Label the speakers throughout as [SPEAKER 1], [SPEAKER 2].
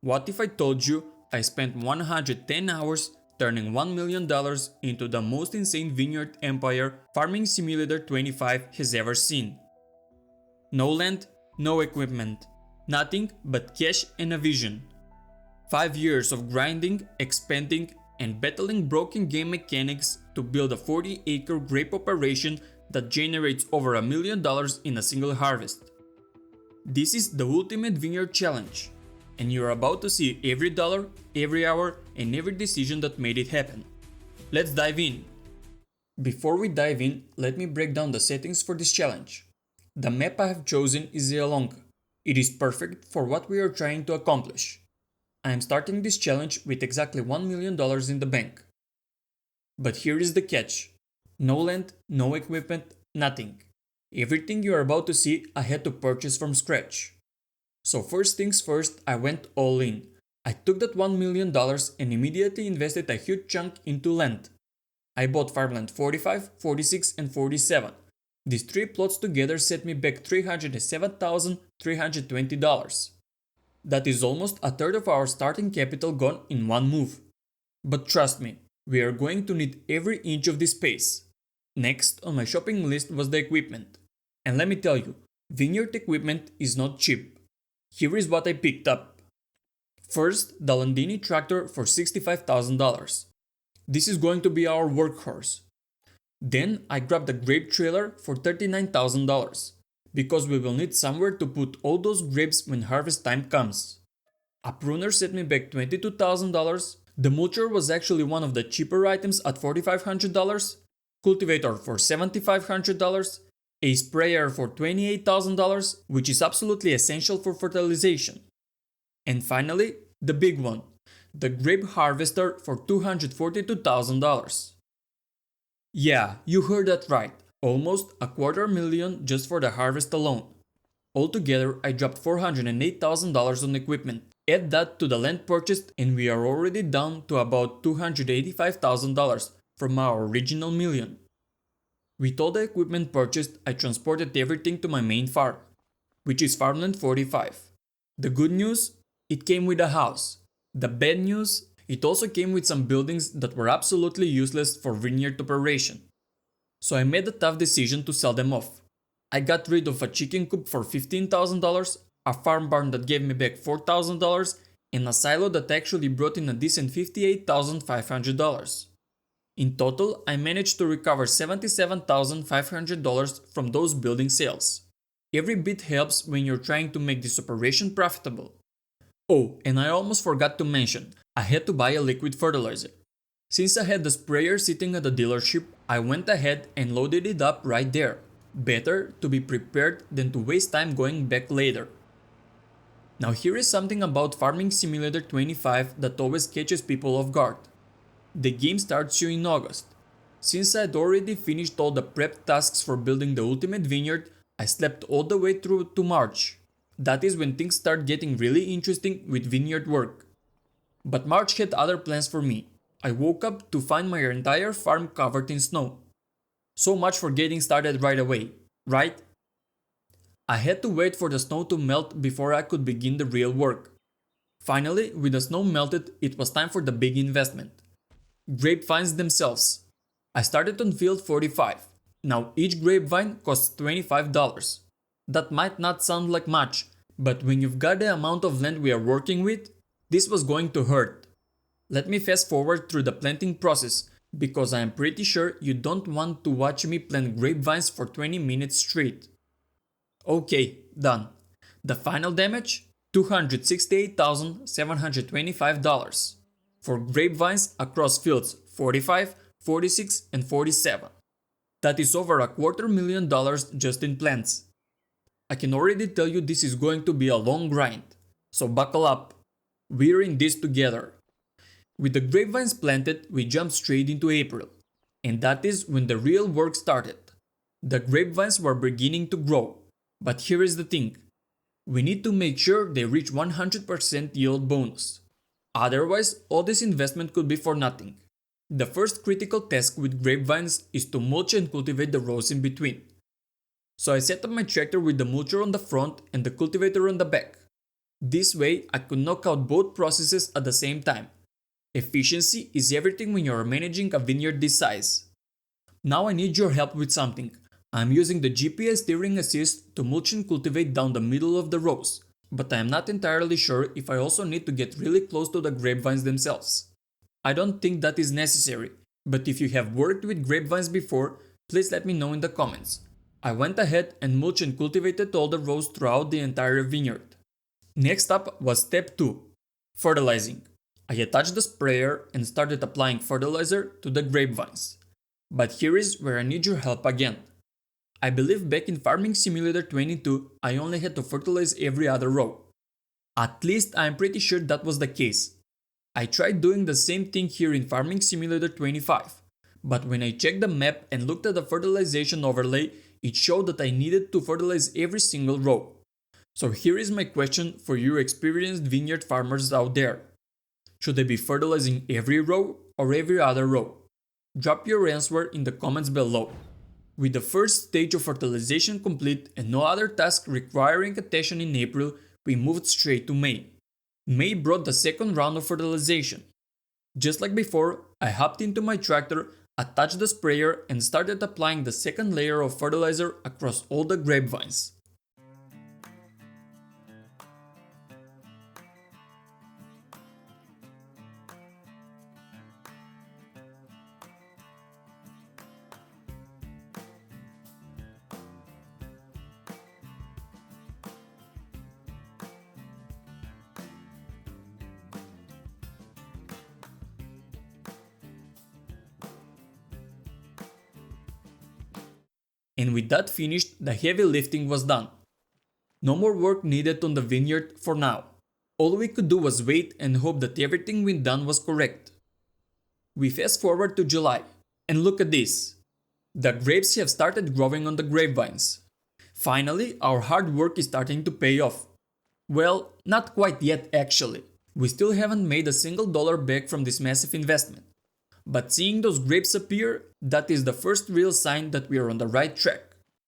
[SPEAKER 1] What if I told you I spent 110 hours turning $1 million into the most insane vineyard empire Farming Simulator 25 has ever seen? No land, no equipment, nothing but cash and a vision. 5 years of grinding, expanding, and battling broken game mechanics to build a 40-acre grape operation that generates over $1 million in a single harvest. This is the ultimate vineyard challenge, and you're about to see every dollar, every hour, and every decision that made it happen. Let's dive in! Before we dive in, let me break down the settings for this challenge. The map I have chosen is Yalong. It is perfect for what we are trying to accomplish. I am starting this challenge with exactly $1 million in the bank. But here is the catch. No land, no equipment, nothing. Everything you are about to see I had to purchase from scratch. So first things first, I went all in. I took that $1 million and immediately invested a huge chunk into land. I bought farmland 45, 46 and 47. These 3 plots together set me back $307,320. That is almost a third of our starting capital gone in one move. But trust me, we are going to need every inch of this space. Next on my shopping list was the equipment. And let me tell you, vineyard equipment is not cheap. Here is what I picked up. First, the Landini tractor for $65,000. This is going to be our workhorse. Then I grabbed the grape trailer for $39,000, because we will need somewhere to put all those grapes when harvest time comes. A pruner set me back $22,000, the mulcher was actually one of the cheaper items at $4,500, cultivator for $7,500, a sprayer for $28,000, which is absolutely essential for fertilization. And finally, the big one, the grape harvester for $242,000. Yeah, you heard that right, almost $250,000 just for the harvest alone. Altogether, I dropped $408,000 on equipment. Add that to the land purchased and we are already down to about $285,000 from our original million. With all the equipment purchased, I transported everything to my main farm, which is Farmland 45. The good news? It came with a house. The bad news? It also came with some buildings that were absolutely useless for vineyard operation. So I made the tough decision to sell them off. I got rid of a chicken coop for $15,000, a farm barn that gave me back $4,000, and a silo that actually brought in a decent $58,500. In total, I managed to recover $77,500 from those building sales. Every bit helps when you're trying to make this operation profitable. Oh, and I almost forgot to mention, I had to buy a liquid fertilizer. Since I had the sprayer sitting at the dealership, I went ahead and loaded it up right there. Better to be prepared than to waste time going back later. Now here is something about Farming Simulator 25 that always catches people off guard. The game starts you in August. Since I had already finished all the prep tasks for building the ultimate vineyard, I slept all the way through to March. That is when things start getting really interesting with vineyard work. But March had other plans for me. I woke up to find my entire farm covered in snow. So much for getting started right away, right? I had to wait for the snow to melt before I could begin the real work. Finally, with the snow melted, it was time for the big investment. Grapevines themselves. I started on field 45. Now each grapevine costs $25. That might not sound like much, but when you've got the amount of land we are working with, this was going to hurt. Let me fast forward through the planting process, because I am pretty sure you don't want to watch me plant grapevines for 20 minutes straight. Okay, done. The final damage? $268,725 for grapevines across fields 45, 46 and 47. That is over $250,000 just in plants. I can already tell you this is going to be a long grind, so buckle up. We're in this together. With the grapevines planted, we jumped straight into April, and that is when the real work started. The grapevines were beginning to grow, but here is the thing. We need to make sure they reach 100% yield bonus. Otherwise, all this investment could be for nothing. The first critical task with grapevines is to mulch and cultivate the rows in between. So I set up my tractor with the mulcher on the front and the cultivator on the back. This way, I could knock out both processes at the same time. Efficiency is everything when you are managing a vineyard this size. Now I need your help with something. I'm using the GPS steering assist to mulch and cultivate down the middle of the rows, but I am not entirely sure if I also need to get really close to the grapevines themselves. I don't think that is necessary, but if you have worked with grapevines before, please let me know in the comments. I went ahead and mulched and cultivated all the rows throughout the entire vineyard. Next up was step 2, fertilizing. I attached the sprayer and started applying fertilizer to the grapevines. But here is where I need your help again. I believe back in Farming Simulator 22, I only had to fertilize every other row. At least I'm pretty sure that was the case. I tried doing the same thing here in Farming Simulator 25, but when I checked the map and looked at the fertilization overlay, it showed that I needed to fertilize every single row. So here is my question for you experienced vineyard farmers out there. Should I be fertilizing every row or every other row? Drop your answer in the comments below. With the first stage of fertilization complete and no other task requiring attention in April, we moved straight to May. May brought the second round of fertilization. Just like before, I hopped into my tractor, attached the sprayer and started applying the second layer of fertilizer across all the grapevines. And with that finished, the heavy lifting was done. No more work needed on the vineyard for now. All we could do was wait and hope that everything we'd done was correct. We fast forward to July, and look at this. The grapes have started growing on the grapevines. Finally, our hard work is starting to pay off. Well, not quite yet actually. We still haven't made a single dollar back from this massive investment. But seeing those grapes appear, that is the first real sign that we are on the right track.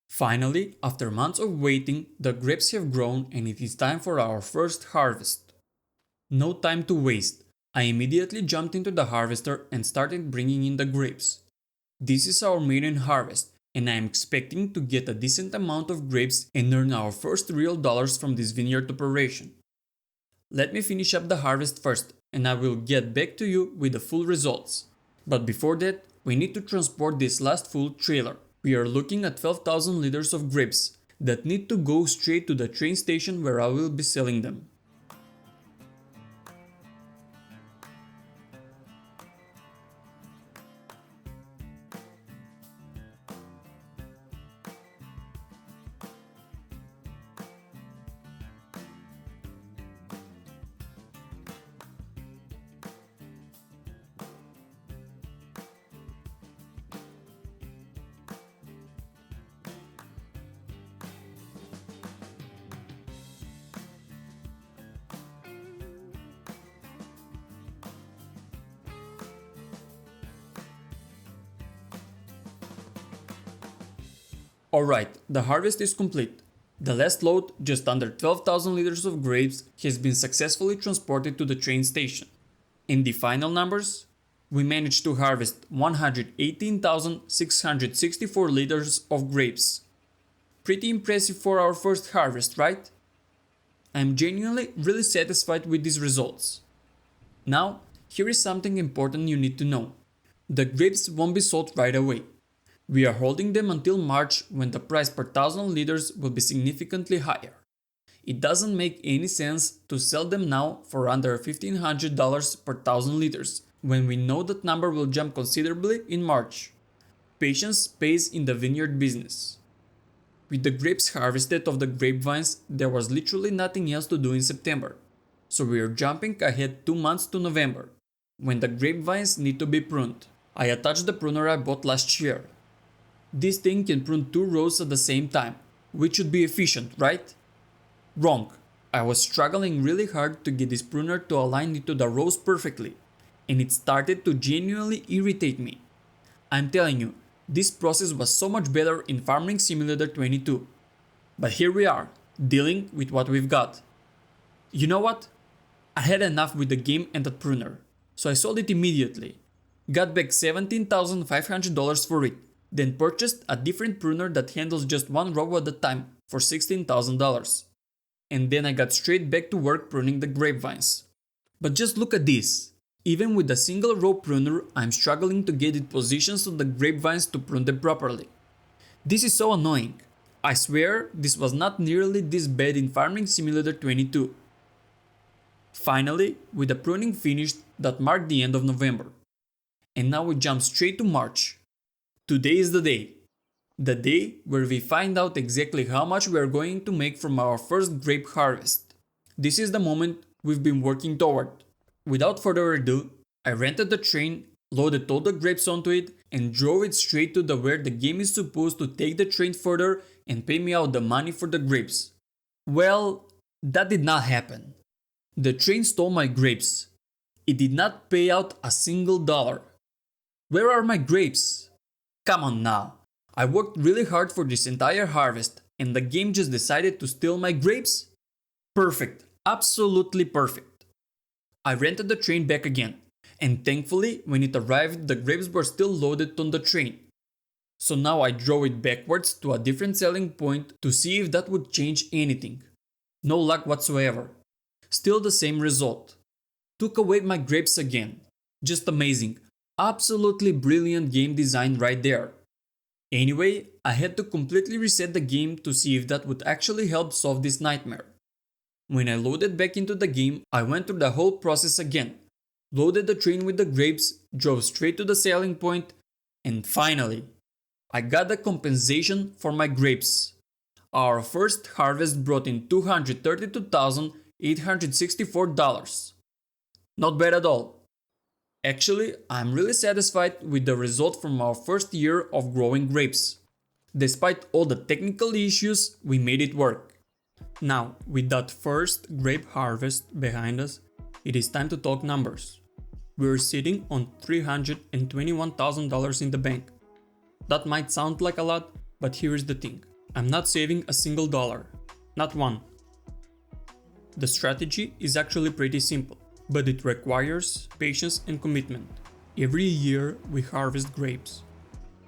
[SPEAKER 1] Finally, after months of waiting, the grapes have grown and it is time for our first harvest. No time to waste. I immediately jumped into the harvester and started bringing in the grapes. This is our maiden harvest, and I am expecting to get a decent amount of grapes and earn our first real dollars from this vineyard operation. Let me finish up the harvest first, and I will get back to you with the full results. But before that, we need to transport this last full trailer. We are looking at 12,000 liters of grapes that need to go straight to the train station where I will be selling them. Alright, the harvest is complete. The last load, just under 12,000 liters of grapes, has been successfully transported to the train station. In the final numbers, we managed to harvest 118,664 liters of grapes. Pretty impressive for our first harvest, right? I'm genuinely really satisfied with these results. Now, here is something important you need to know. The grapes won't be sold right away. We are holding them until March, when the price per 1,000 liters will be significantly higher. It doesn't make any sense to sell them now for under $1,500 per 1,000 liters, when we know that number will jump considerably in March. Patience pays in the vineyard business. With the grapes harvested off the grapevines, there was literally nothing else to do in September. So we are jumping ahead 2 months to November, when the grapevines need to be pruned. I attached the pruner I bought last year. This thing can prune 2 rows at the same time, which should be efficient, right? Wrong. I was struggling really hard to get this pruner to align into the rows perfectly, and it started to genuinely irritate me. I'm telling you, this process was so much better in Farming Simulator 22. But here we are, dealing with what we've got. You know what? I had enough with the game and that pruner, so I sold it immediately. Got back $17,500 for it, then purchased a different pruner that handles just one row at a time for $16,000. And then I got straight back to work pruning the grapevines. But just look at this. Even with a single row pruner, I'm struggling to get it positioned on the grapevines to prune them properly. This is so annoying. I swear this was not nearly this bad in Farming Simulator 22. Finally, with the pruning finished, that marked the end of November. And now we jump straight to March. Today is the day. The day where we find out exactly how much we are going to make from our first grape harvest. This is the moment we've been working toward. Without further ado, I rented the train, loaded all the grapes onto it, and drove it straight to where the game is supposed to take the train further and pay me out the money for the grapes. Well, that did not happen. The train stole my grapes. It did not pay out a single dollar. Where are my grapes? Come on now. I worked really hard for this entire harvest and the game just decided to steal my grapes? Perfect. Absolutely perfect. I rented the train back again, and thankfully when it arrived the grapes were still loaded on the train. So now I drove it backwards to a different selling point to see if that would change anything. No luck whatsoever. Still the same result. Took away my grapes again. Just amazing. Absolutely brilliant game design right there. Anyway, I had to completely reset the game to see if that would actually help solve this nightmare. When I loaded back into the game, I went through the whole process again. Loaded the train with the grapes, drove straight to the selling point, and finally, I got the compensation for my grapes. Our first harvest brought in $232,864. Not bad at all. Actually, I'm really satisfied with the result from our first year of growing grapes. Despite all the technical issues, we made it work. Now, with that first grape harvest behind us, it is time to talk numbers. We're sitting on $321,000 in the bank. That might sound like a lot, but here's the thing. I'm not saving a single dollar. Not one. The strategy is actually pretty simple, but it requires patience and commitment. Every year we harvest grapes.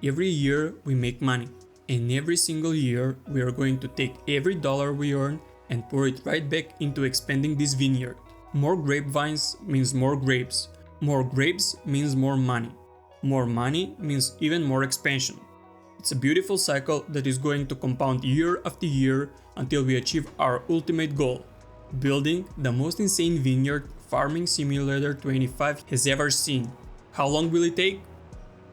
[SPEAKER 1] Every year we make money. And every single year we are going to take every dollar we earn and pour it right back into expanding this vineyard. More grapevines means more grapes. More grapes means more money. More money means even more expansion. It's a beautiful cycle that is going to compound year after year until we achieve our ultimate goal. Building the most insane vineyard Farming Simulator 25 has ever seen. How long will it take?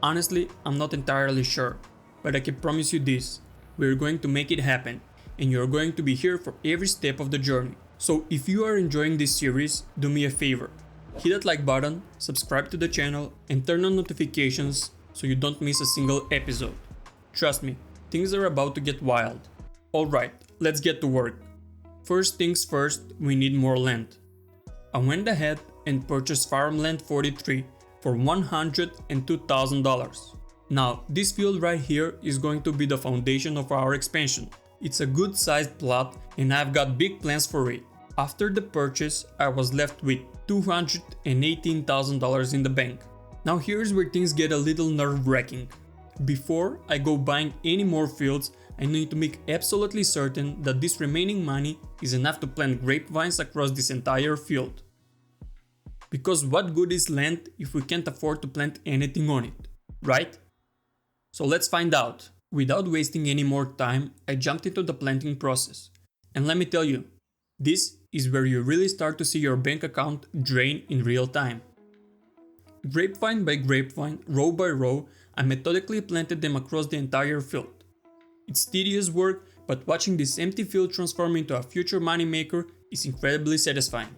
[SPEAKER 1] Honestly, I'm not entirely sure. But I can promise you this, we're going to make it happen, and you're going to be here for every step of the journey. So if you are enjoying this series, do me a favor. Hit that like button, subscribe to the channel, and turn on notifications so you don't miss a single episode. Trust me, things are about to get wild. Alright, let's get to work. First things first, we need more land. I went ahead and purchased Farmland 43 for $102,000. Now, this field right here is going to be the foundation of our expansion. It's a good sized plot and I've got big plans for it. After the purchase, I was left with $218,000 in the bank. Now here's where things get a little nerve-wracking. Before I go buying any more fields, I need to make absolutely certain that this remaining money is enough to plant grapevines across this entire field. Because what good is land if we can't afford to plant anything on it, right? So let's find out. Without wasting any more time, I jumped into the planting process. And let me tell you, this is where you really start to see your bank account drain in real time. Grapevine by grapevine, row by row, I methodically planted them across the entire field. It's tedious work, but watching this empty field transform into a future moneymaker is incredibly satisfying.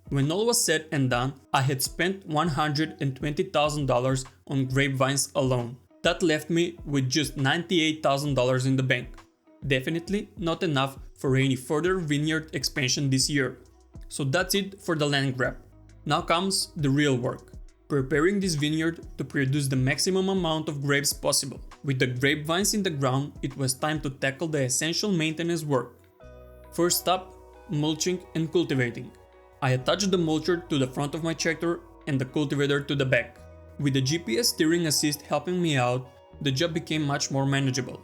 [SPEAKER 1] When all was said and done, I had spent $120,000 on grapevines alone. That left me with just $98,000 in the bank. Definitely not enough for any further vineyard expansion this year. So that's it for the land grab. Now comes the real work. Preparing this vineyard to produce the maximum amount of grapes possible. With the grapevines in the ground, it was time to tackle the essential maintenance work. First up, mulching and cultivating. I attached the mulcher to the front of my tractor and the cultivator to the back. With the GPS steering assist helping me out, the job became much more manageable.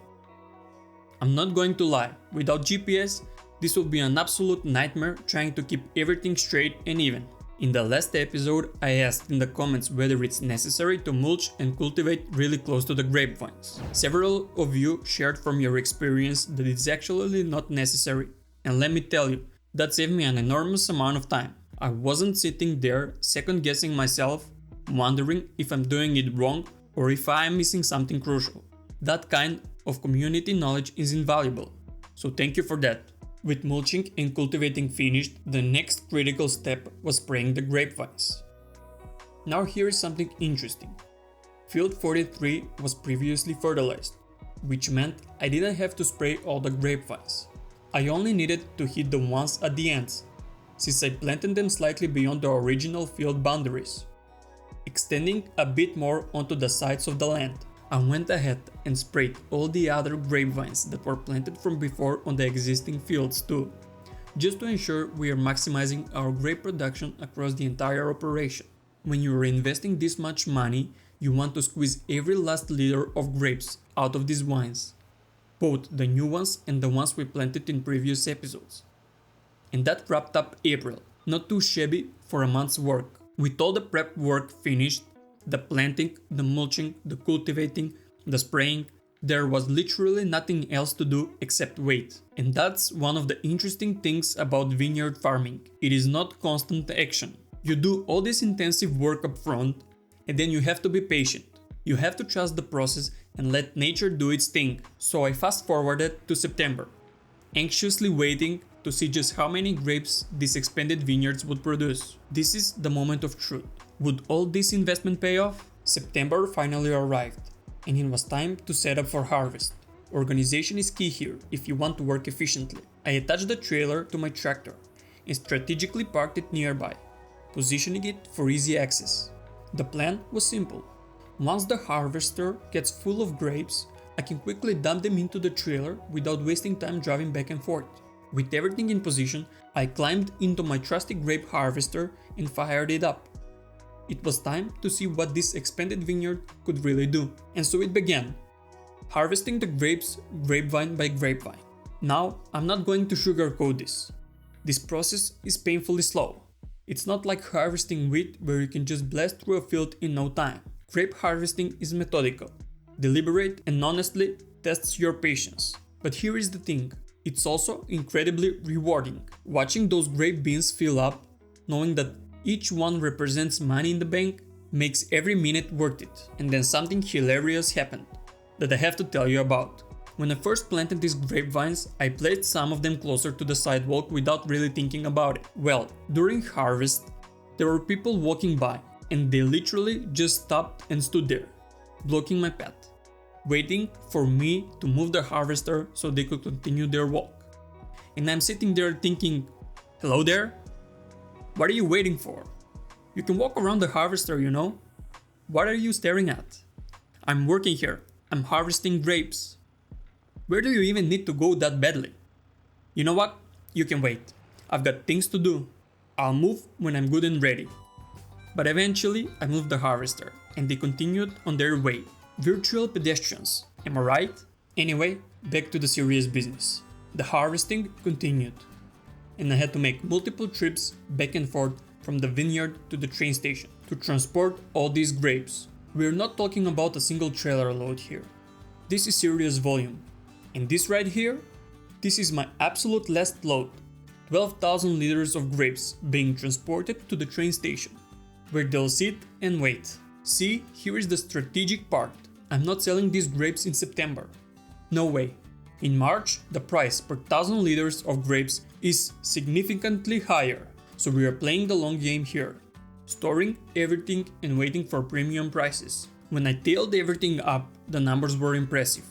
[SPEAKER 1] I'm not going to lie, without GPS, this would be an absolute nightmare trying to keep everything straight and even. In the last episode, I asked in the comments whether it's necessary to mulch and cultivate really close to the grapevines. Several of you shared from your experience that it's actually not necessary, and let me tell you, that saved me an enormous amount of time. I wasn't sitting there second guessing myself, wondering if I'm doing it wrong or if I am missing something crucial. That kind of community knowledge is invaluable, so thank you for that. With mulching and cultivating finished, the next critical step was spraying the grapevines. Now here is something interesting. Field 43 was previously fertilized, which meant I didn't have to spray all the grapevines. I only needed to hit the ones at the ends, since I planted them slightly beyond the original field boundaries, extending a bit more onto the sides of the land. I went ahead and sprayed all the other grapevines that were planted from before on the existing fields too, just to ensure we are maximizing our grape production across the entire operation. When you are investing this much money, you want to squeeze every last liter of grapes out of these vines, both the new ones and the ones we planted in previous episodes. And that wrapped up April, not too shabby for a month's work. With all the prep work finished, the planting, the mulching, the cultivating, the spraying, there was literally nothing else to do except wait. And that's one of the interesting things about vineyard farming. It is not constant action. You do all this intensive work up front, and then you have to be patient. You have to trust the process and let nature do its thing. So I fast forwarded to September, anxiously waiting to see just how many grapes these expanded vineyards would produce. This is the moment of truth. Would all this investment pay off? September finally arrived, and it was time to set up for harvest. Organization is key here if you want to work efficiently. I attached the trailer to my tractor and strategically parked it nearby, positioning it for easy access. The plan was simple. Once the harvester gets full of grapes, I can quickly dump them into the trailer without wasting time driving back and forth. With everything in position, I climbed into my trusty grape harvester and fired it up. It was time to see what this expanded vineyard could really do. And so it began, harvesting the grapes grapevine by grapevine. Now, I'm not going to sugarcoat this. This process is painfully slow. It's not like harvesting wheat where you can just blast through a field in no time. Grape harvesting is methodical, deliberate, and honestly tests your patience. But here is the thing, it's also incredibly rewarding. Watching those grape bins fill up, knowing that each one represents money in the bank, makes every minute worth it. And then something hilarious happened that I have to tell you about. When I first planted these grapevines, I placed some of them closer to the sidewalk without really thinking about it. Well, during harvest, there were people walking by, and they literally just stopped and stood there, blocking my path, waiting for me to move the harvester so they could continue their walk. And I'm sitting there thinking, hello there? What are you waiting for? You can walk around the harvester, you know? What are you staring at? I'm working here. I'm harvesting grapes. Where do you even need to go that badly? You know what? You can wait. I've got things to do. I'll move when I'm good and ready. But eventually, I moved the harvester, and they continued on their way. Virtual pedestrians, am I right? Anyway, back to the serious business. The harvesting continued, and I had to make multiple trips back and forth from the vineyard to the train station to transport all these grapes. We're not talking about a single trailer load here. This is serious volume. And this right here, this is my absolute last load. 12,000 liters of grapes being transported to the train station, where they'll sit and wait. See, here is the strategic part. I'm not selling these grapes in September. No way. In March, the price per 1,000 liters of grapes is significantly higher, so we are playing the long game here, storing everything and waiting for premium prices. When I tailed everything up, the numbers were impressive.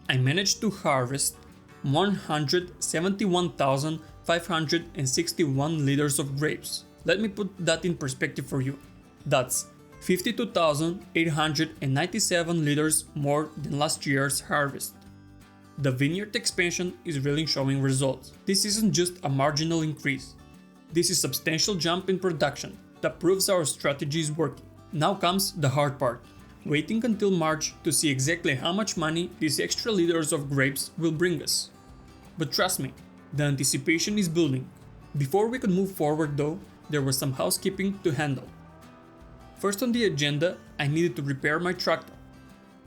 [SPEAKER 1] I managed to harvest 171,561 liters of grapes. Let me put that in perspective for you. That's 52,897 liters more than last year's harvest. The Vineyard expansion is really showing results. This isn't just a marginal increase. This is a substantial jump in production that proves our strategy is working. Now comes the hard part, waiting until March to see exactly how much money these extra liters of grapes will bring us. But trust me, the anticipation is building. Before we could move forward though, there was some housekeeping to handle. First on the agenda, I needed to repair my tractor.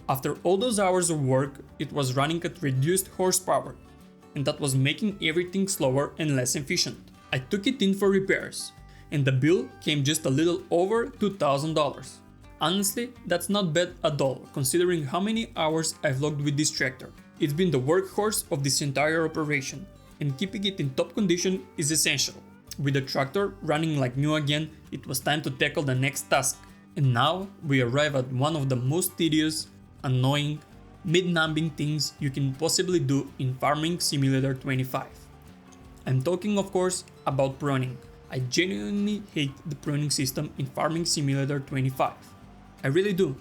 [SPEAKER 1] After all those hours of work, it was running at reduced horsepower, and that was making everything slower and less efficient. I took it in for repairs, and the bill came just a little over $2,000. Honestly, that's not bad at all, considering how many hours I've logged with this tractor. It's been the workhorse of this entire operation, and keeping it in top condition is essential. With the tractor running like new again, it was time to tackle the next task. And now we arrive at one of the most tedious, annoying, mid-numbing things you can possibly do in Farming Simulator 25. I'm talking of course about pruning. I genuinely hate the pruning system in Farming Simulator 25. I really do.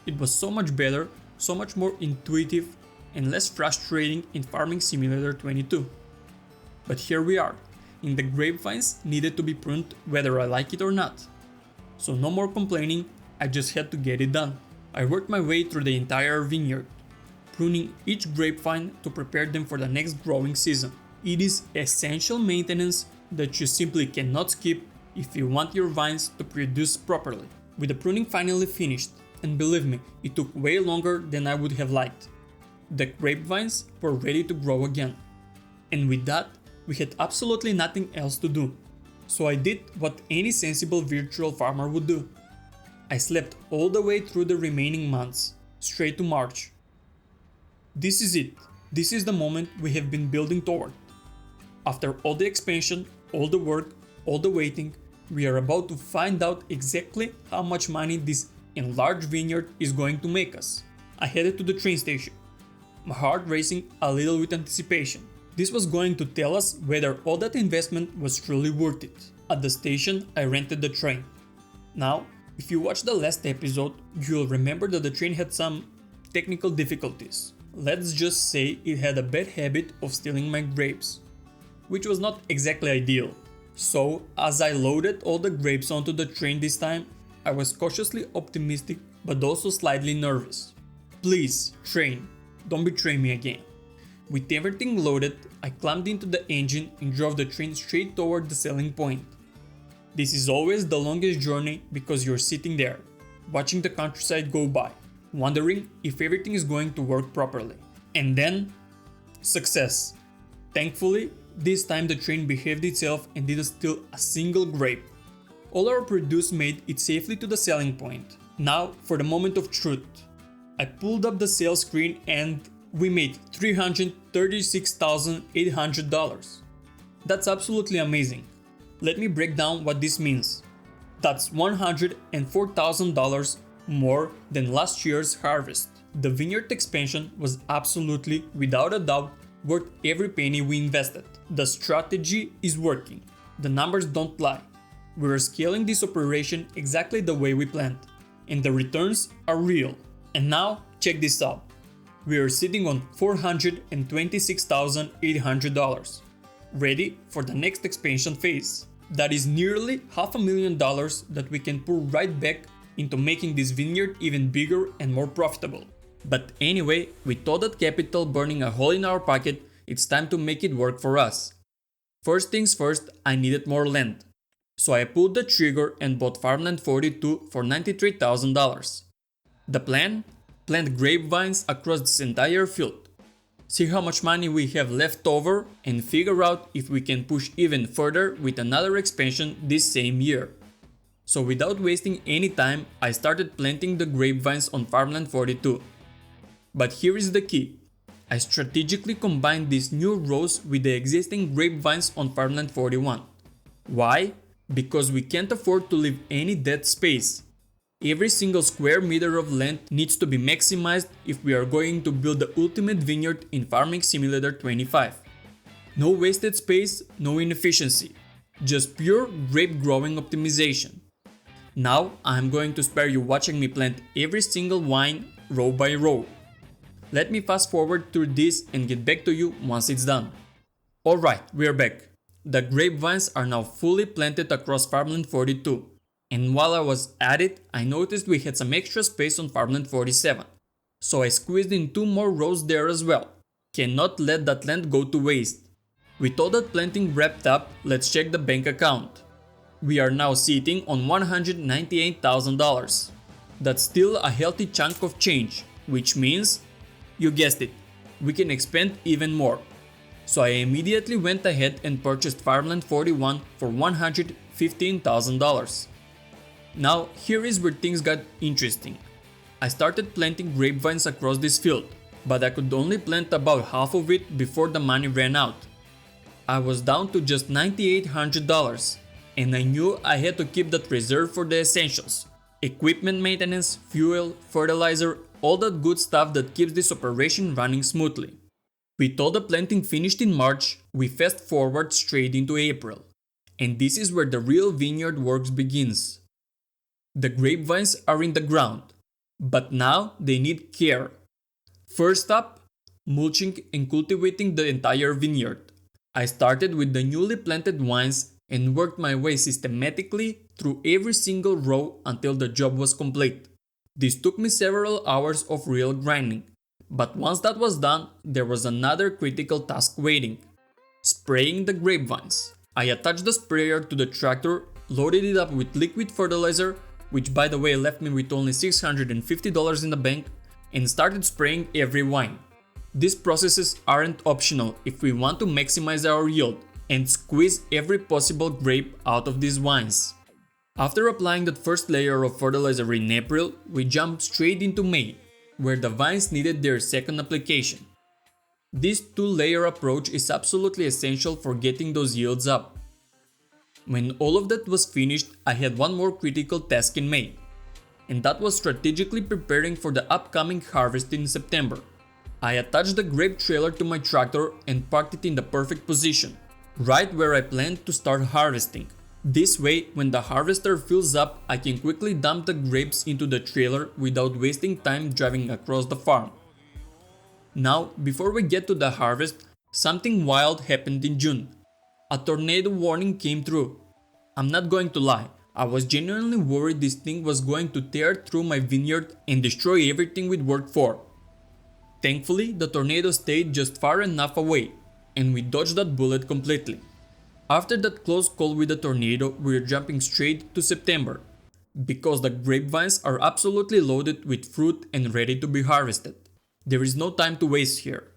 [SPEAKER 1] It was so much better, so much more intuitive and less frustrating in Farming Simulator 22. But here we are, and the grapevines needed to be pruned whether I like it or not. So no more complaining, I just had to get it done. I worked my way through the entire vineyard, pruning each grapevine to prepare them for the next growing season. It is essential maintenance that you simply cannot skip if you want your vines to produce properly. With the pruning finally finished, and believe me, it took way longer than I would have liked, the grapevines were ready to grow again. And with that, we had absolutely nothing else to do. So I did what any sensible virtual farmer would do. I slept all the way through the remaining months, straight to March. This is it. This is the moment we have been building toward. After all the expansion, all the work, all the waiting, we are about to find out exactly how much money this enlarged vineyard is going to make us. I headed to the train station, my heart racing a little with anticipation. This was going to tell us whether all that investment was truly worth it. At the station, I rented the train. Now, if you watched the last episode, you'll remember that the train had some technical difficulties. Let's just say it had a bad habit of stealing my grapes, which was not exactly ideal. So, as I loaded all the grapes onto the train this time, I was cautiously optimistic but also slightly nervous. Please, train, don't betray me again. With everything loaded, I climbed into the engine and drove the train straight toward the selling point. This is always the longest journey because you're sitting there, watching the countryside go by, wondering if everything is going to work properly. And then, success! Thankfully, this time the train behaved itself and didn't steal a single grape. All our produce made it safely to the selling point. Now for the moment of truth. I pulled up the sales screen and we made $336,800. That's absolutely amazing. Let me break down what this means. That's $104,000 more than last year's harvest. The vineyard expansion was absolutely, without a doubt, worth every penny we invested. The strategy is working. The numbers don't lie. We are scaling this operation exactly the way we planned, and the returns are real. And now, check this out. We are sitting on $426,800, ready for the next expansion phase. That is nearly $500,000 that we can pour right back into making this vineyard even bigger and more profitable. But anyway, with all that capital burning a hole in our pocket, it's time to make it work for us. First things first, I needed more land. So I pulled the trigger and bought Farmland 42 for $93,000. The plan? Plant grapevines across this entire field. See how much money we have left over and figure out if we can push even further with another expansion this same year. So without wasting any time, I started planting the grapevines on Farmland 42. But here is the key. I strategically combined these new rows with the existing grapevines on Farmland 41. Why? Because we can't afford to leave any dead space. Every single square meter of land needs to be maximized if we are going to build the ultimate vineyard in Farming Simulator 25. No wasted space, no inefficiency. Just pure grape growing optimization. Now I'm going to spare you watching me plant every single vine row by row. Let me fast forward through this and get back to you once it's done. Alright, we're back. The grapevines are now fully planted across Farmland 42. And while I was at it, I noticed we had some extra space on Farmland 47. So I squeezed in 2 more rows there as well. Cannot let that land go to waste. With all that planting wrapped up, let's check the bank account. We are now sitting on $198,000. That's still a healthy chunk of change, which means, you guessed it, we can expand even more. So I immediately went ahead and purchased Farmland 41 for $115,000. Now here is where things got interesting. I started planting grapevines across this field, but I could only plant about half of it before the money ran out. I was down to just $9,800, and I knew I had to keep that reserve for the essentials. Equipment maintenance, fuel, fertilizer, all that good stuff that keeps this operation running smoothly. With all the planting finished in March, we fast forward straight into April. And this is where the real vineyard works begins. The grapevines are in the ground, but now they need care. First up, mulching and cultivating the entire vineyard. I started with the newly planted vines and worked my way systematically through every single row until the job was complete. This took me several hours of real grinding, but once that was done, there was another critical task waiting: spraying the grapevines. I attached the sprayer to the tractor, loaded it up with liquid fertilizer, which by the way left me with only $650 in the bank, and started spraying every vine. These processes aren't optional if we want to maximize our yield and squeeze every possible grape out of these vines. After applying that first layer of fertilizer in April, we jumped straight into May, where the vines needed their second application. This 2-layer approach is absolutely essential for getting those yields up. When all of that was finished, I had one more critical task in May, and that was strategically preparing for the upcoming harvest in September. I attached the grape trailer to my tractor and parked it in the perfect position, right where I planned to start harvesting. This way, when the harvester fills up, I can quickly dump the grapes into the trailer without wasting time driving across the farm. Now, before we get to the harvest, something wild happened in June. A tornado warning came through. I'm not going to lie, I was genuinely worried this thing was going to tear through my vineyard and destroy everything we'd worked for. Thankfully, the tornado stayed just far enough away, and we dodged that bullet completely. After that close call with the tornado, we're jumping straight to September, because the grapevines are absolutely loaded with fruit and ready to be harvested. There is no time to waste here.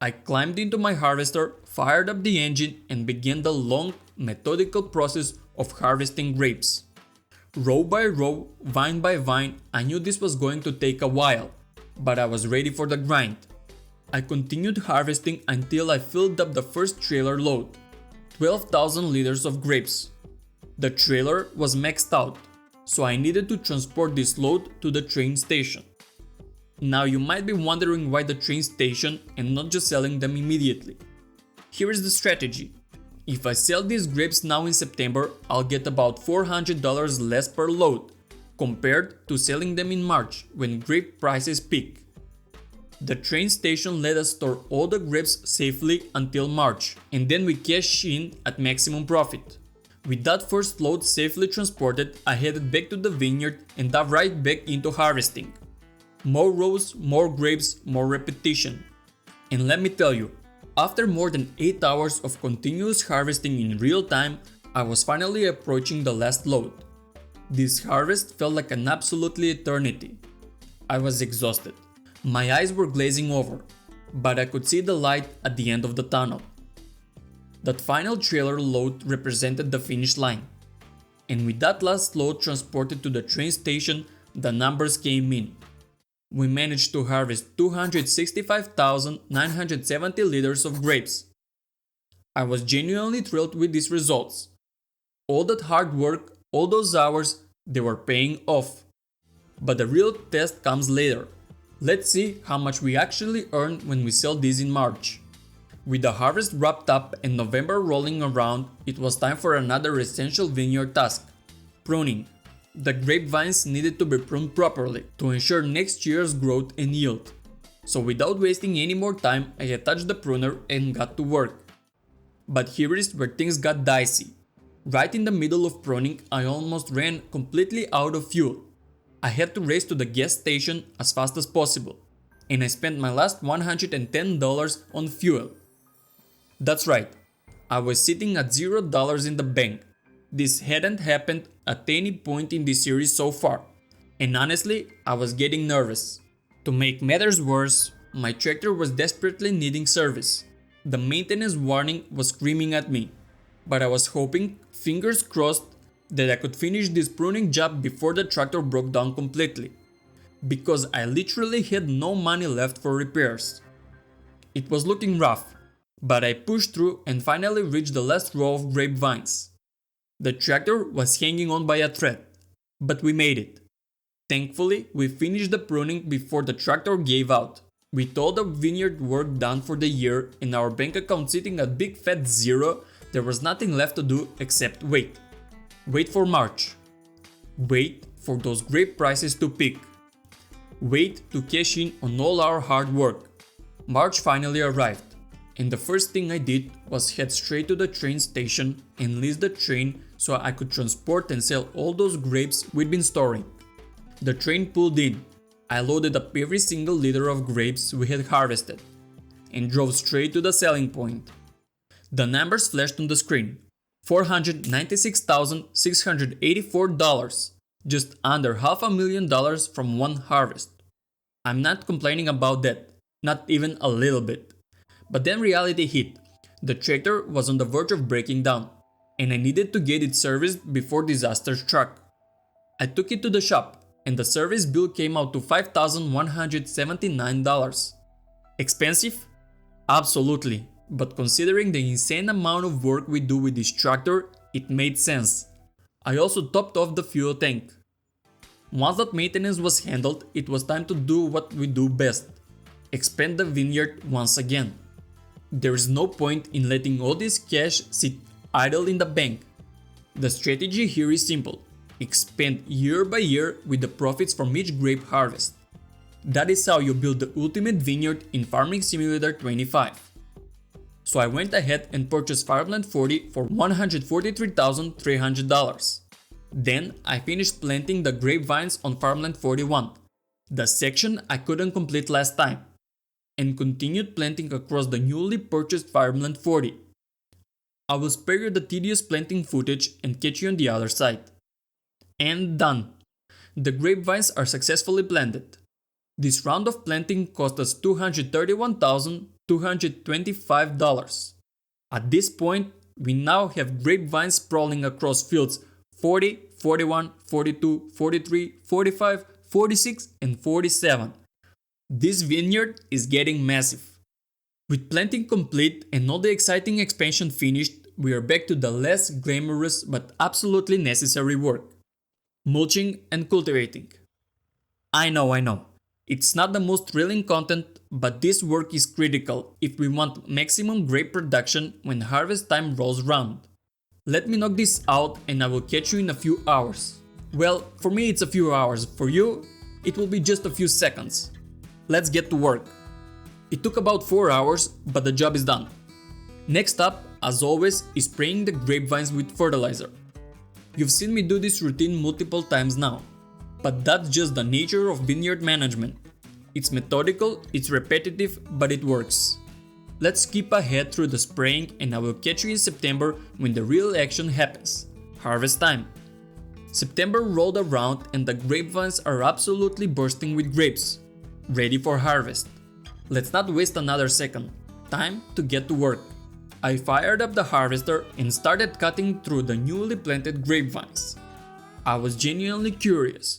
[SPEAKER 1] I climbed into my harvester, fired up the engine, and began the long, methodical process of harvesting grapes. Row by row, vine by vine, I knew this was going to take a while, but I was ready for the grind. I continued harvesting until I filled up the first trailer load, 12,000 liters of grapes. The trailer was maxed out, so I needed to transport this load to the train station. Now you might be wondering why the train station and not just selling them immediately. Here is the strategy. If I sell these grapes now in September, I'll get about $400 less per load, compared to selling them in March when grape prices peak. The train station let us store all the grapes safely until March, and then we cash in at maximum profit. With that first load safely transported, I headed back to the vineyard and dove right back into harvesting. More rows, more grapes, more repetition. And let me tell you, after more than 8 hours of continuous harvesting in real time, I was finally approaching the last load. This harvest felt like an absolutely eternity. I was exhausted. My eyes were glazing over, but I could see the light at the end of the tunnel. That final trailer load represented the finish line. And with that last load transported to the train station, the numbers came in. We managed to harvest 265,970 liters of grapes. I was genuinely thrilled with these results. All that hard work, all those hours, they were paying off. But the real test comes later. Let's see how much we actually earn when we sell these in March. With the harvest wrapped up and November rolling around, it was time for another essential vineyard task: pruning. The grapevines needed to be pruned properly to ensure next year's growth and yield. So without wasting any more time, I attached the pruner and got to work. But here is where things got dicey. Right in the middle of pruning, I almost ran completely out of fuel. I had to race to the gas station as fast as possible, and I spent my last $110 on fuel. That's right, I was sitting at $0 in the bank. This hadn't happened at any point in this series so far, and honestly, I was getting nervous. To make matters worse, my tractor was desperately needing service. The maintenance warning was screaming at me, but I was hoping, fingers crossed, that I could finish this pruning job before the tractor broke down completely, because I literally had no money left for repairs. It was looking rough, but I pushed through and finally reached the last row of grapevines. The tractor was hanging on by a thread, but we made it. Thankfully, we finished the pruning before the tractor gave out. With all the vineyard work done for the year and our bank account sitting at big fat zero, there was nothing left to do except wait. Wait for March. Wait for those grape prices to peak. Wait to cash in on all our hard work. March finally arrived, and the first thing I did was head straight to the train station and lease the train so I could transport and sell all those grapes we'd been storing. The train pulled in. I loaded up every single liter of grapes we had harvested and drove straight to the selling point. The numbers flashed on the screen. $496,684, just under $500,000 from one harvest. I'm not complaining about that, not even a little bit. But then reality hit. The tractor was on the verge of breaking down, and I needed to get it serviced before disaster struck. I took it to the shop, and the service bill came out to $5,179. Expensive? Absolutely, but considering the insane amount of work we do with this tractor, it made sense. I also topped off the fuel tank. Once that maintenance was handled, it was time to do what we do best: expand the vineyard once again. There is no point in letting all this cash sit idle in the bank. The strategy here is simple: expand year by year with the profits from each grape harvest. That is how you build the ultimate vineyard in Farming Simulator 25. So I went ahead and purchased Farmland 40 for $143,300. Then I finished planting the grapevines on Farmland 41, the section I couldn't complete last time, and continued planting across the newly purchased Farmland 40. I will spare you the tedious planting footage and catch you on the other side. And done! The grapevines are successfully planted. This round of planting cost us $231,225. At this point, we now have grapevines sprawling across fields 40, 41, 42, 43, 45, 46, and 47. This vineyard is getting massive. With planting complete and all the exciting expansion finished, we are back to the less glamorous but absolutely necessary work: mulching and cultivating. I know. It's not the most thrilling content, but this work is critical if we want maximum grape production when harvest time rolls round. Let me knock this out and I will catch you in a few hours. Well, for me it's a few hours, for you it will be just a few seconds. Let's get to work. It took about 4 hours, but the job is done. Next up, as always, is spraying the grapevines with fertilizer. You've seen me do this routine multiple times now, but that's just the nature of vineyard management. It's methodical, it's repetitive, but it works. Let's skip ahead through the spraying and I will catch you in September when the real action happens: harvest time. September rolled around and the grapevines are absolutely bursting with grapes, ready for harvest. Let's not waste another second. Time to get to work. I fired up the harvester and started cutting through the newly planted grapevines. I was genuinely curious.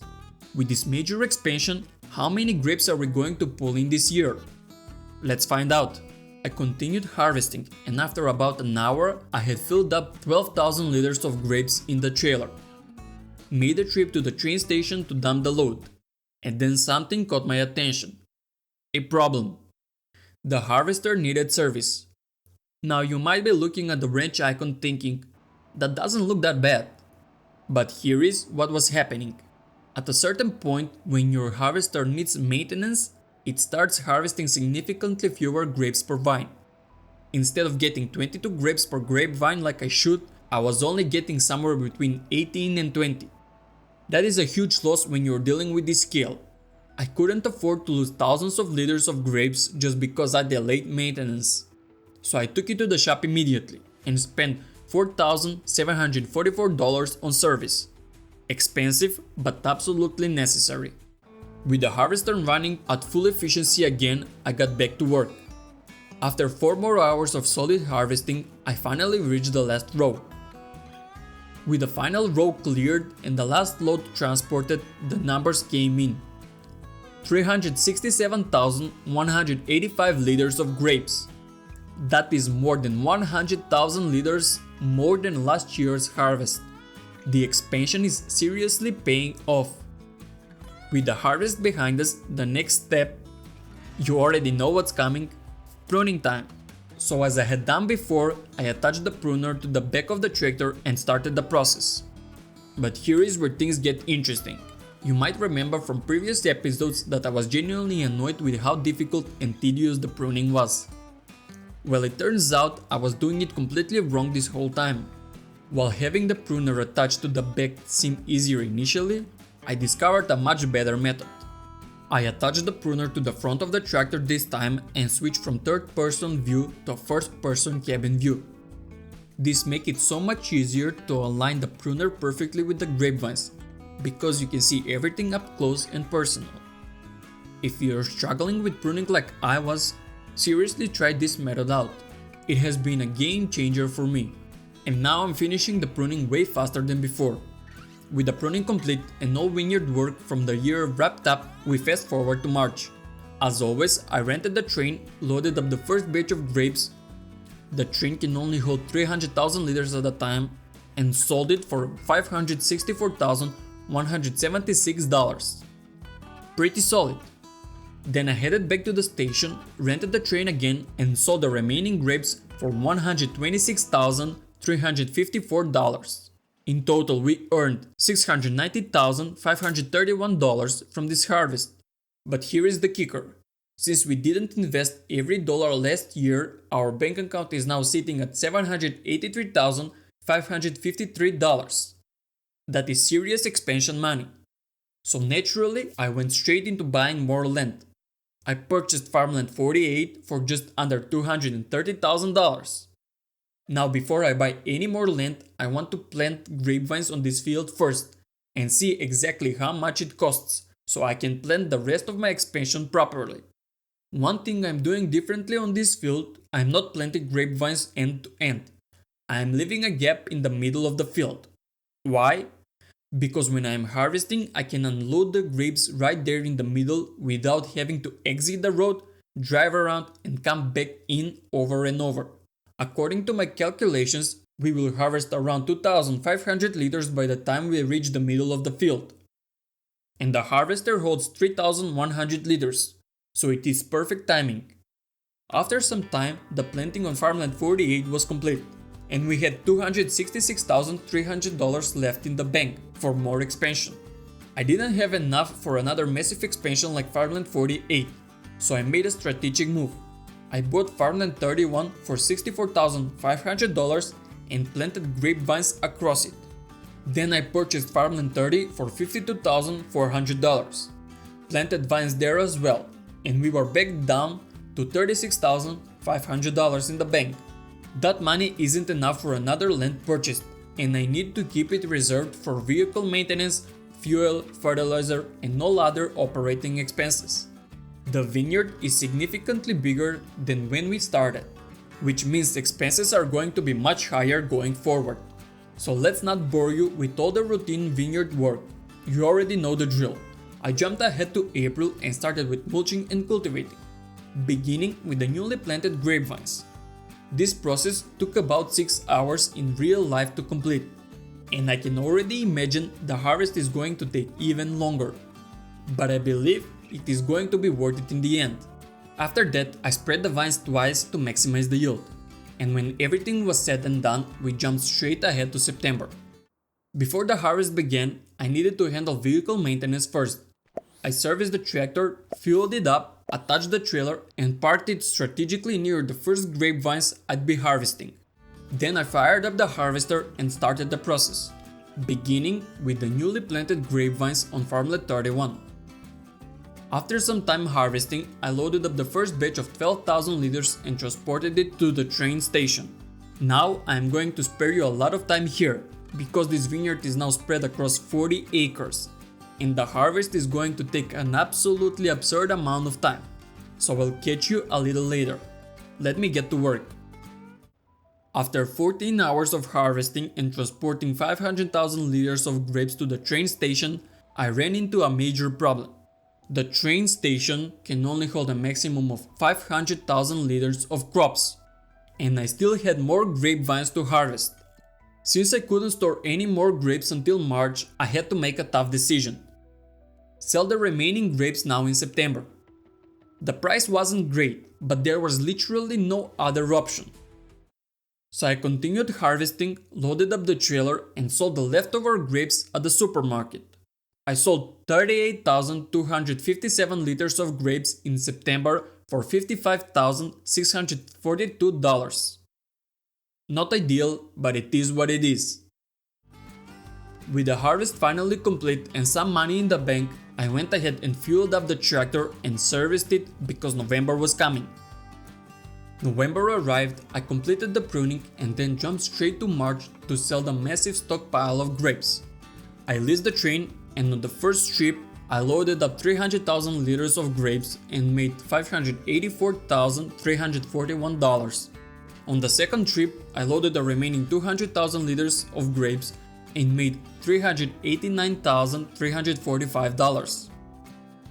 [SPEAKER 1] With this major expansion, how many grapes are we going to pull in this year? Let's find out. I continued harvesting, and after about an hour, I had filled up 12,000 liters of grapes in the trailer. Made a trip to the train station to dump the load, and then something caught my attention. A problem. The harvester needed service. Now you might be looking at the wrench icon thinking, that doesn't look that bad. But here is what was happening. At a certain point, when your harvester needs maintenance, it starts harvesting significantly fewer grapes per vine. Instead of getting 22 grapes per grapevine like I should, I was only getting somewhere between 18 and 20. That is a huge loss when you're dealing with this scale. I couldn't afford to lose thousands of liters of grapes just because I delayed maintenance. So I took it to the shop immediately and spent $4,744 on service. Expensive, but absolutely necessary. With the harvester running at full efficiency again, I got back to work. After 4 more hours of solid harvesting, I finally reached the last row. With the final row cleared and the last load transported, the numbers came in. 367,185 liters of grapes. That is more than 100,000 liters more than last year's harvest. The expansion is seriously paying off. With the harvest behind us, the next step, you already know what's coming, pruning time. So as I had done before, I attached the pruner to the back of the tractor and started the process. But here is where things get interesting. You might remember from previous episodes that I was genuinely annoyed with how difficult and tedious the pruning was. Well, it turns out I was doing it completely wrong this whole time. While having the pruner attached to the back seemed easier initially, I discovered a much better method. I attached the pruner to the front of the tractor this time and switched from third-person view to first-person cabin view. This makes it so much easier to align the pruner perfectly with the grapevines, because you can see everything up close and personal. If you're struggling with pruning like I was, seriously try this method out. It has been a game changer for me, and now I'm finishing the pruning way faster than before. With the pruning complete and all vineyard work from the year wrapped up, we fast forward to March. As always, I rented the train, loaded up the first batch of grapes. The train can only hold 300,000 liters at a time, and sold it for $564,176. Pretty solid. Then I headed back to the station, rented the train again, and sold the remaining grapes for $126,354. In total, we earned $690,531 from this harvest. But here is the kicker. Since we didn't invest every dollar last year, our bank account is now sitting at $783,553. That is serious expansion money. So naturally, I went straight into buying more land. I purchased farmland 48 for just under $230,000. Now before I buy any more land, I want to plant grapevines on this field first and see exactly how much it costs so I can plan the rest of my expansion properly. One thing I'm doing differently on this field, I'm not planting grapevines end to end. I'm leaving a gap in the middle of the field. Why? Because when I'm harvesting, I can unload the grapes right there in the middle without having to exit the road, drive around and come back in over and over. According to my calculations, we will harvest around 2,500 liters by the time we reach the middle of the field. And the harvester holds 3,100 liters, so it is perfect timing. After some time, the planting on farmland 48 was complete, and we had $266,300 left in the bank for more expansion. I didn't have enough for another massive expansion like farmland 48, so I made a strategic move. I bought farmland 31 for $64,500 and planted grapevines across it. Then I purchased farmland 30 for $52,400. Planted vines there as well, and we were back down to $36,500 in the bank. That money isn't enough for another land purchase, and I need to keep it reserved for vehicle maintenance, fuel, fertilizer, and all other operating expenses. The vineyard is significantly bigger than when we started, which means expenses are going to be much higher going forward. So let's not bore you with all the routine vineyard work. You already know the drill. I jumped ahead to April and started with mulching and cultivating, beginning with the newly planted grapevines. This process took about 6 hours in real life to complete, and I can already imagine the harvest is going to take even longer. But I believe it is going to be worth it in the end. After that, I spread the vines twice to maximize the yield. And when everything was said and done, we jumped straight ahead to September. Before the harvest began, I needed to handle vehicle maintenance first. I serviced the tractor, fueled it up, attached the trailer, and parked it strategically near the first grapevines I'd be harvesting. Then I fired up the harvester and started the process, beginning with the newly planted grapevines on Farmlet 31. After some time harvesting, I loaded up the first batch of 12,000 liters and transported it to the train station. Now I am going to spare you a lot of time here, because this vineyard is now spread across 40 acres, and the harvest is going to take an absolutely absurd amount of time. So I'll catch you a little later. Let me get to work. After 14 hours of harvesting and transporting 500,000 liters of grapes to the train station, I ran into a major problem. The train station can only hold a maximum of 500,000 liters of crops, and I still had more grapevines to harvest. Since I couldn't store any more grapes until March, I had to make a tough decision. Sell the remaining grapes now in September. The price wasn't great, but there was literally no other option. So I continued harvesting, loaded up the trailer, and sold the leftover grapes at the supermarket. I sold 38,257 liters of grapes in September for $55,642. Not ideal, but it is what it is. With the harvest finally complete and some money in the bank, I went ahead and fueled up the tractor and serviced it because November was coming. November arrived, I completed the pruning and then jumped straight to March to sell the massive stockpile of grapes. I leased the train, and on the first trip, I loaded up 300,000 liters of grapes and made $584,341. On the second trip, I loaded the remaining 200,000 liters of grapes and made $389,345.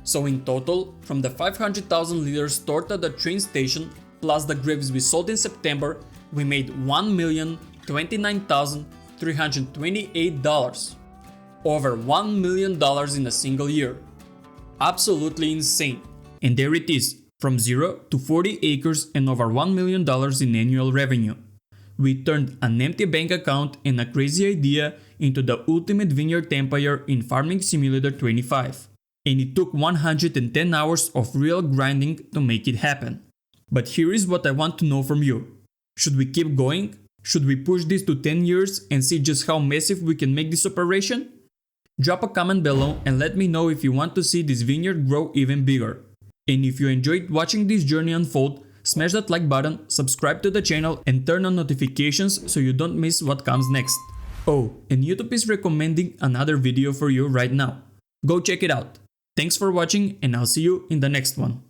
[SPEAKER 1] So in total, from the 500,000 liters stored at the train station plus the grapes we sold in September, we made $1,029,328. Over $1 million in a single year. Absolutely insane. And there it is, from 0 to 40 acres and over $1 million in annual revenue. We turned an empty bank account and a crazy idea into the ultimate vineyard empire in Farming Simulator 25. And it took 110 hours of real grinding to make it happen. But here is what I want to know from you. Should we keep going? Should we push this to 10 years and see just how massive we can make this operation? Drop a comment below and let me know if you want to see this vineyard grow even bigger. And if you enjoyed watching this journey unfold, smash that like button, subscribe to the channel and turn on notifications so you don't miss what comes next. Oh, and YouTube is recommending another video for you right now. Go check it out. Thanks for watching and I'll see you in the next one.